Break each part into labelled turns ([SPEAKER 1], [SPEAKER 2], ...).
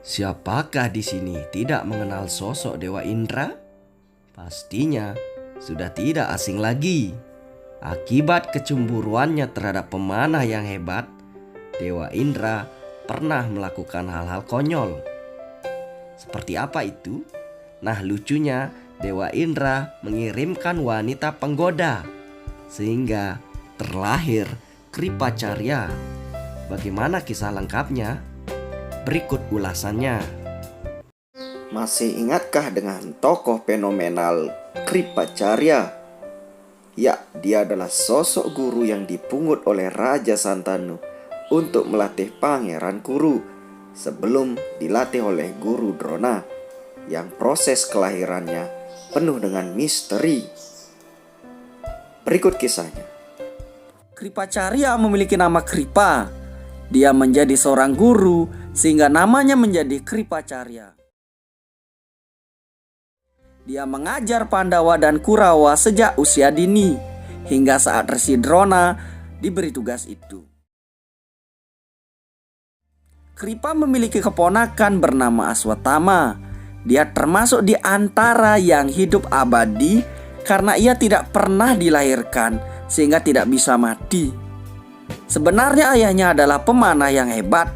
[SPEAKER 1] Siapakah di sini tidak mengenal sosok Dewa Indra? Pastinya sudah tidak asing lagi. Akibat kecemburuannya terhadap pemanah yang hebat, Dewa Indra pernah melakukan hal-hal konyol. Seperti apa itu? Nah, lucunya Dewa Indra mengirimkan wanita penggoda sehingga terlahir Kripacarya. Bagaimana kisah lengkapnya? Berikut ulasannya.
[SPEAKER 2] Masih ingatkah dengan tokoh fenomenal Kripacarya? Ya, dia adalah sosok guru yang dipungut oleh Raja Santanu untuk melatih Pangeran Kuru sebelum dilatih oleh Guru Drona, yang proses kelahirannya penuh dengan misteri. Berikut kisahnya.
[SPEAKER 3] Kripacarya memiliki nama Kripa. Dia menjadi seorang guru sehingga namanya menjadi Kripacarya. Dia mengajar Pandawa dan Kurawa sejak usia dini hingga saat Resi Drona diberi tugas itu. Kripa memiliki keponakan bernama Aswatthama. Dia termasuk di antara yang hidup abadi karena ia tidak pernah dilahirkan sehingga tidak bisa mati. Sebenarnya ayahnya adalah pemanah yang hebat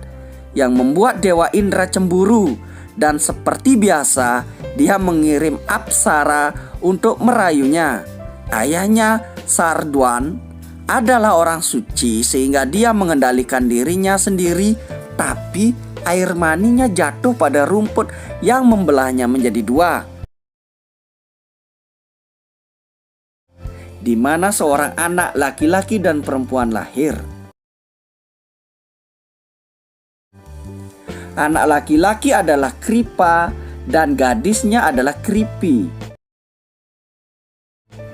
[SPEAKER 3] yang membuat Dewa Indra cemburu, dan seperti biasa dia mengirim apsara untuk merayunya. Ayahnya Sardwan adalah orang suci sehingga dia mengendalikan dirinya sendiri, tapi air maninya jatuh pada rumput yang membelahnya menjadi dua, di mana seorang anak laki-laki dan perempuan lahir. Anak laki-laki adalah Kripa dan gadisnya adalah Kripi.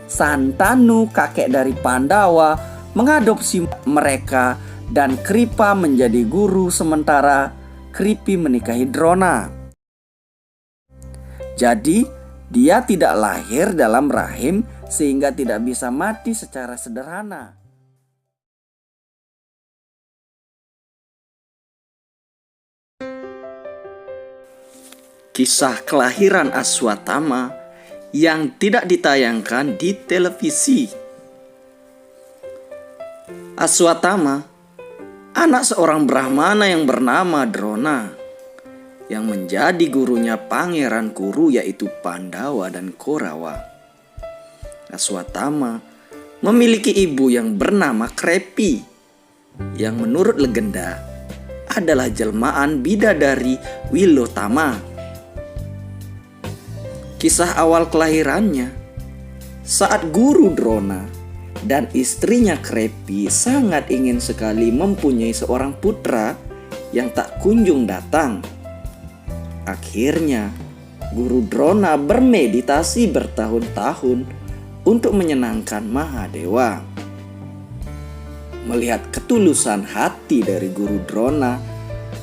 [SPEAKER 3] Santanu, kakek dari Pandawa, mengadopsi mereka dan Kripa menjadi guru sementara Kripi menikahi Drona. Jadi, dia tidak lahir dalam rahim sehingga tidak bisa mati secara sederhana. Kisah kelahiran Aswatthama yang tidak ditayangkan di televisi. Aswatthama, anak seorang Brahmana yang bernama Drona, yang menjadi gurunya Pangeran Kuru yaitu Pandawa dan Korawa. Aswatthama memiliki ibu yang bernama Krepi, yang menurut legenda adalah jelmaan bidadari Wilotama. Kisah awal kelahirannya, saat Guru Drona dan istrinya Krepi sangat ingin sekali mempunyai seorang putra yang tak kunjung datang. Akhirnya Guru Drona bermeditasi bertahun-tahun untuk menyenangkan Mahadewa. Melihat ketulusan hati dari Guru Drona,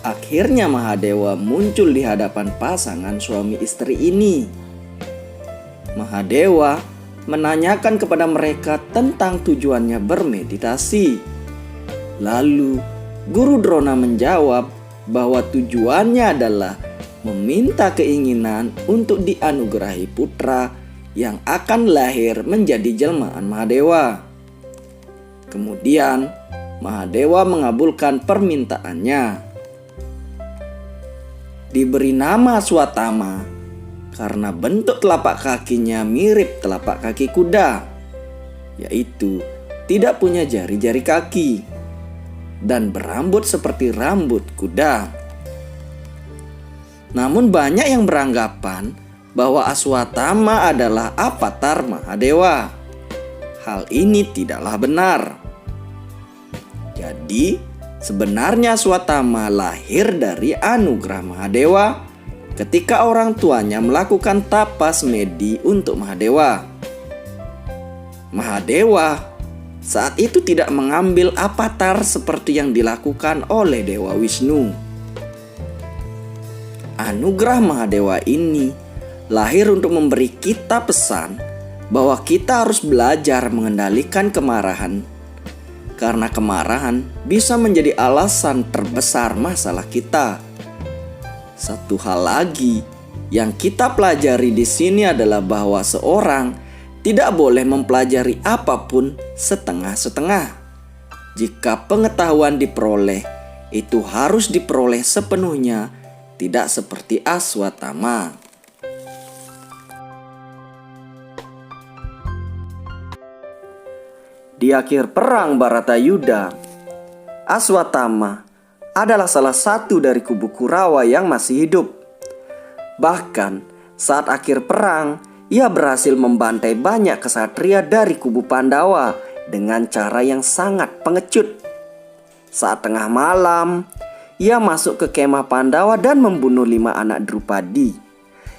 [SPEAKER 3] akhirnya Mahadewa muncul di hadapan pasangan suami istri ini. Mahadewa menanyakan kepada mereka tentang tujuannya bermeditasi. Lalu Guru Drona menjawab bahwa tujuannya adalah meminta keinginan untuk dianugerahi putra yang akan lahir menjadi jelmaan Mahadewa. Kemudian Mahadewa mengabulkan permintaannya. Diberi nama Aswatthama karena bentuk telapak kakinya mirip telapak kaki kuda, yaitu tidak punya jari-jari kaki dan berambut seperti rambut kuda. Namun banyak yang beranggapan bahwa Aswatthama adalah avatar Mahadewa. Hal ini tidaklah benar. Jadi sebenarnya Aswatthama lahir dari anugerah Mahadewa ketika orang tuanya melakukan tapas medi untuk Mahadewa. Mahadewa saat itu tidak mengambil avatar seperti yang dilakukan oleh Dewa Wisnu. Anugerah Mahadewa ini lahir untuk memberi kita pesan bahwa kita harus belajar mengendalikan kemarahan, karena kemarahan bisa menjadi alasan terbesar masalah kita. Satu hal lagi yang kita pelajari di sini adalah bahwa seorang tidak boleh mempelajari apapun setengah-setengah. Jika pengetahuan diperoleh, itu harus diperoleh sepenuhnya, tidak seperti Aswatama. Di akhir perang Baratayuda, Aswatama adalah salah satu dari kubu Kurawa yang masih hidup. Bahkan saat akhir perang, ia berhasil membantai banyak kesatria dari kubu Pandawa dengan cara yang sangat pengecut. Saat tengah malam, ia masuk ke kemah Pandawa dan membunuh 5 anak Drupadi.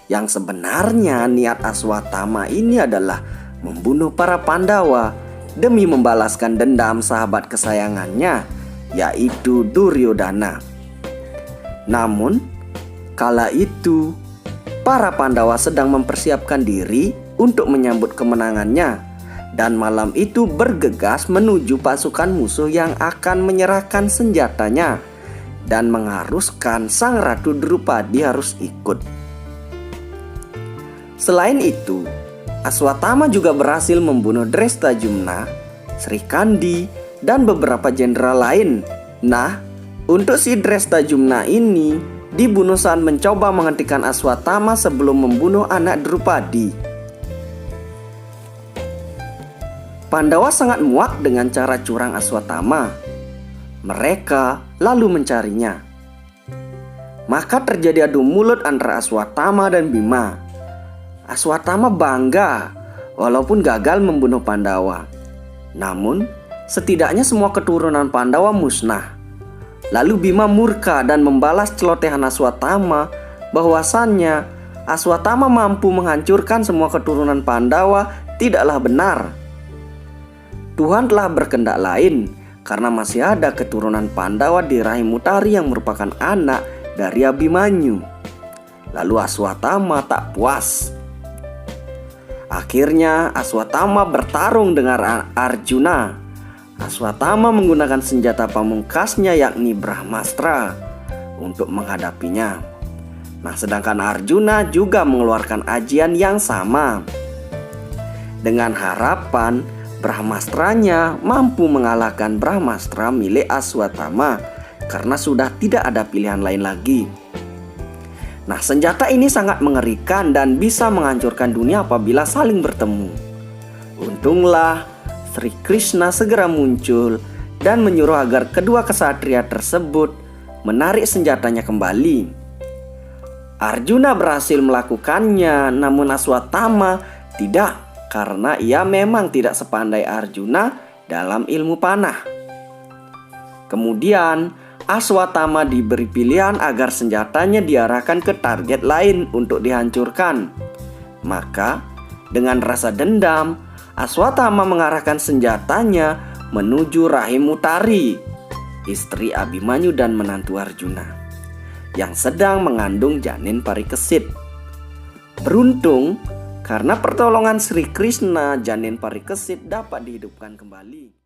[SPEAKER 3] Yang sebenarnya niat Aswatama ini adalah membunuh para Pandawa demi membalaskan dendam sahabat kesayangannya, yaitu Duryodhana. Namun, kala itu para Pandawa sedang mempersiapkan diri untuk menyambut kemenangannya, dan malam itu bergegas menuju pasukan musuh yang akan menyerahkan senjatanya dan mengharuskan sang Ratu Drupadi harus ikut. Selain itu, Aswatama juga berhasil membunuh Drestajumna, Srikandi, dan beberapa jenderal lain. Nah, untuk si Drestajumna ini dibunuh saat mencoba menghentikan Aswatama sebelum membunuh anak Drupadi. Pandawa sangat muak dengan cara curang Aswatama. Mereka lalu mencarinya. Maka terjadi adu mulut antara Aswatama dan Bima. Aswatama bangga walaupun gagal membunuh Pandawa. Namun, setidaknya semua keturunan Pandawa musnah. Lalu Bima murka dan membalas celotehan Aswatama bahwasannya Aswatama mampu menghancurkan semua keturunan Pandawa tidaklah benar. Tuhan telah berkehendak lain karena masih ada keturunan Pandawa di rahim Utari yang merupakan anak dari Abimanyu. Lalu Aswatama tak puas. Akhirnya Aswatama bertarung dengan Arjuna. Aswatama menggunakan senjata pamungkasnya yakni Brahmastra untuk menghadapinya. Nah, sedangkan Arjuna juga mengeluarkan ajian yang sama dengan harapan Brahmastranya mampu mengalahkan Brahmastra milik Aswatama karena sudah tidak ada pilihan lain lagi. Nah, senjata ini sangat mengerikan dan bisa menghancurkan dunia apabila saling bertemu. Untunglah Sri Krishna segera muncul dan menyuruh agar kedua kesatria tersebut menarik senjatanya kembali. Arjuna berhasil melakukannya, namun Aswatama tidak, karena ia memang tidak sepandai Arjuna dalam ilmu panah. Kemudian Aswatama diberi pilihan agar senjatanya diarahkan ke target lain untuk dihancurkan. Maka dengan rasa dendam, Aswatama mengarahkan senjatanya menuju rahim Utari, istri Abimanyu dan menantu Arjuna, yang sedang mengandung janin Parikesit. Beruntung, karena pertolongan Sri Krishna, janin Parikesit dapat dihidupkan kembali.